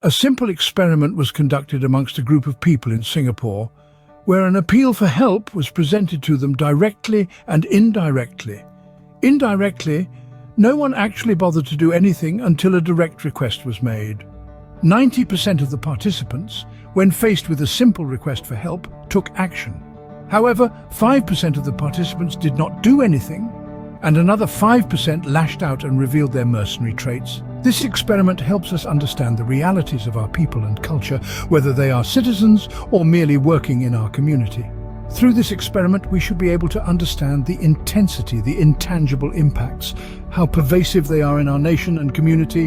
A simple experiment was conducted amongst a group of people in Singapore, where an appeal for help was presented to them directly and indirectly. Indirectly, no one actually bothered to do anything until a direct request was made. 90% of the participants, when faced with a simple request for help, took action. However, 5% of the participants did not do anything, and another 5% lashed out and revealed their mercenary traits. This experiment helps us understand the realities of our people and culture, whether they are citizens or merely working in our community. Through this experiment, we should be able to understand the intensity, the intangible impacts, how pervasive they are in our nation and community,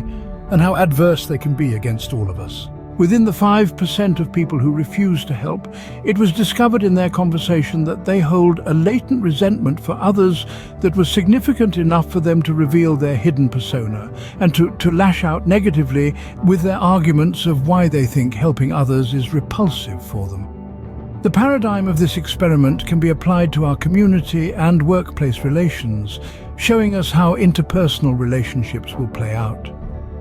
and how adverse they can be against all of us. Within the 5% of people who refuse to help, it was discovered in their conversation that they hold a latent resentment for others that was significant enough for them to reveal their hidden persona and to lash out negatively with their arguments of why they think helping others is repulsive for them. The paradigm of this experiment can be applied to our community and workplace relations, showing us how interpersonal relationships will play out.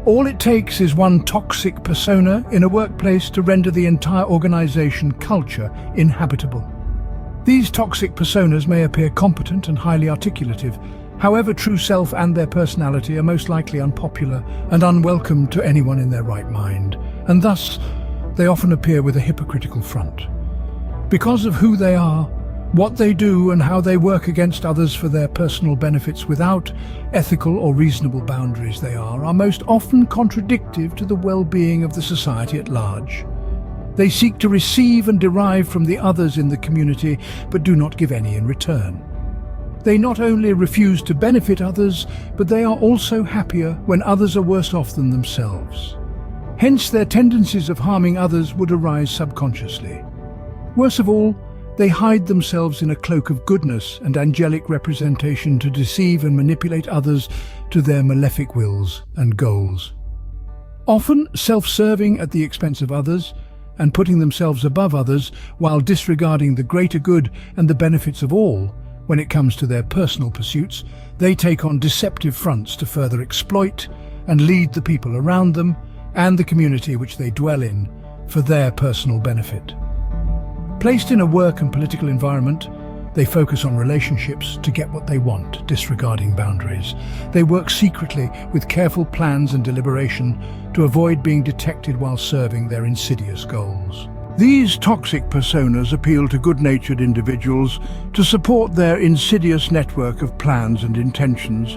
All it takes is one toxic persona in a workplace to render the entire organization culture inhabitable. These toxic personas may appear competent and highly articulative. However, true self and their personality are most likely unpopular and unwelcome to anyone in their right mind, and thus they often appear with a hypocritical front. Because of who they are, what they do and how they work against others for their personal benefits without ethical or reasonable boundaries they are most often contradictory to the well-being of the society at large. They seek to receive and derive from the others in the community, but do not give any in return. They not only refuse to benefit others, but they are also happier when others are worse off than themselves. Hence, their tendencies of harming others would arise subconsciously. Worse of all, they hide themselves in a cloak of goodness and angelic representation to deceive and manipulate others to their malefic wills and goals. Often self-serving at the expense of others and putting themselves above others while disregarding the greater good and the benefits of all when it comes to their personal pursuits, they take on deceptive fronts to further exploit and lead the people around them and the community which they dwell in for their personal benefit. Placed in a work and political environment, they focus on relationships to get what they want, disregarding boundaries. They work secretly with careful plans and deliberation to avoid being detected while serving their insidious goals. These toxic personas appeal to good-natured individuals to support their insidious network of plans and intentions.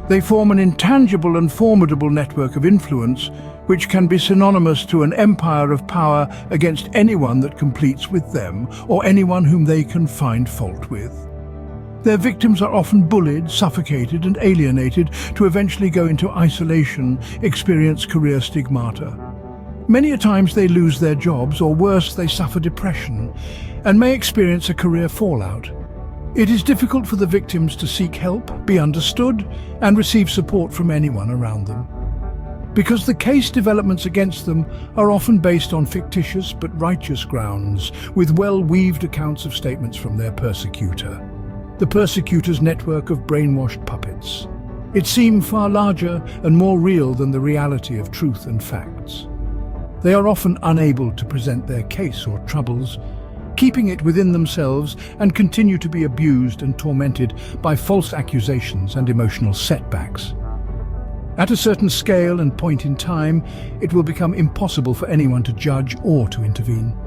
They form an intangible and formidable network of influence which can be synonymous to an empire of power against anyone that competes with them or anyone whom they can find fault with. Their victims are often bullied, suffocated and alienated to eventually go into isolation, experience career stigmata. Many a times they lose their jobs, or worse, they suffer depression and may experience a career fallout. It is difficult for the victims to seek help, be understood and receive support from anyone around them, because the case developments against them are often based on fictitious but righteous grounds, with well-weaved accounts of statements from their persecutor. The persecutor's network of brainwashed puppets. It seems far larger and more real than the reality of truth and facts. They are often unable to present their case or troubles, keeping it within themselves, and continue to be abused and tormented by false accusations and emotional setbacks. At a certain scale and point in time, it will become impossible for anyone to judge or to intervene.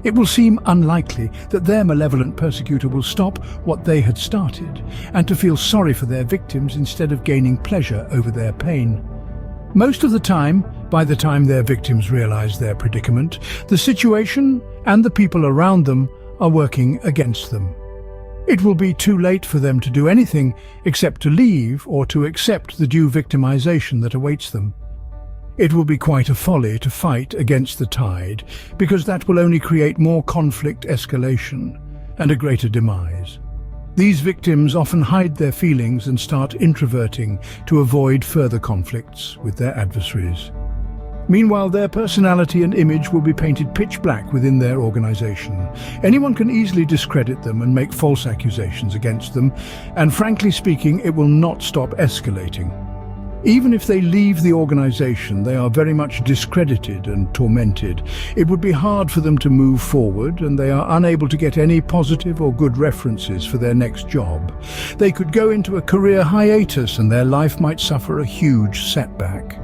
It will seem unlikely that their malevolent persecutor will stop what they had started, and to feel sorry for their victims instead of gaining pleasure over their pain. Most of the time, by the time their victims realize their predicament, the situation and the people around them are working against them. It will be too late for them to do anything except to leave or to accept the due victimization that awaits them. It will be quite a folly to fight against the tide, because that will only create more conflict escalation and a greater demise. These victims often hide their feelings and start introverting to avoid further conflicts with their adversaries. Meanwhile, their personality and image will be painted pitch black within their organization. Anyone can easily discredit them and make false accusations against them, and frankly speaking, it will not stop escalating. Even if they leave the organization, they are very much discredited and tormented. It would be hard for them to move forward, and they are unable to get any positive or good references for their next job. They could go into a career hiatus, and their life might suffer a huge setback.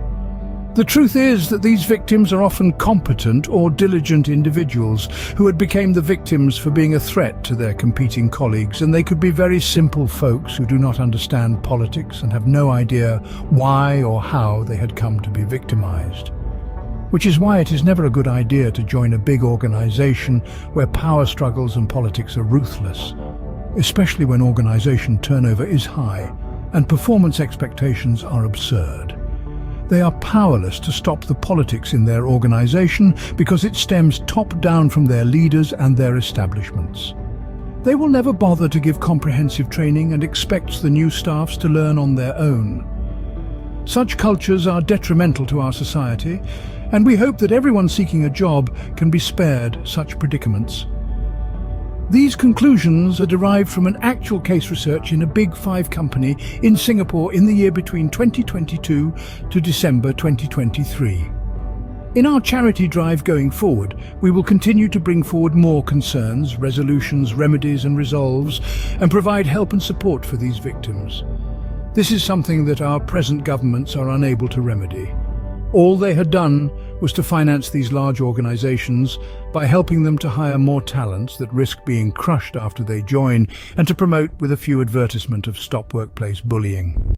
The truth is that these victims are often competent or diligent individuals who had become the victims for being a threat to their competing colleagues, and they could be very simple folks who do not understand politics and have no idea why or how they had come to be victimized. Which is why it is never a good idea to join a big organization where power struggles and politics are ruthless, especially when organization turnover is high and performance expectations are absurd. They are powerless to stop the politics in their organization because it stems top down from their leaders and their establishments. They will never bother to give comprehensive training and expect the new staffs to learn on their own. Such cultures are detrimental to our society, and we hope that everyone seeking a job can be spared such predicaments. These conclusions are derived from an actual case research in a Big Five company in Singapore in the year between 2022 to December 2023. In our charity drive going forward, we will continue to bring forward more concerns, resolutions, remedies and resolves, and provide help and support for these victims. This is something that our present governments are unable to remedy. All they had done was to finance these large organizations by helping them to hire more talents that risk being crushed after they join, and to promote with a few advertisement of stop workplace bullying.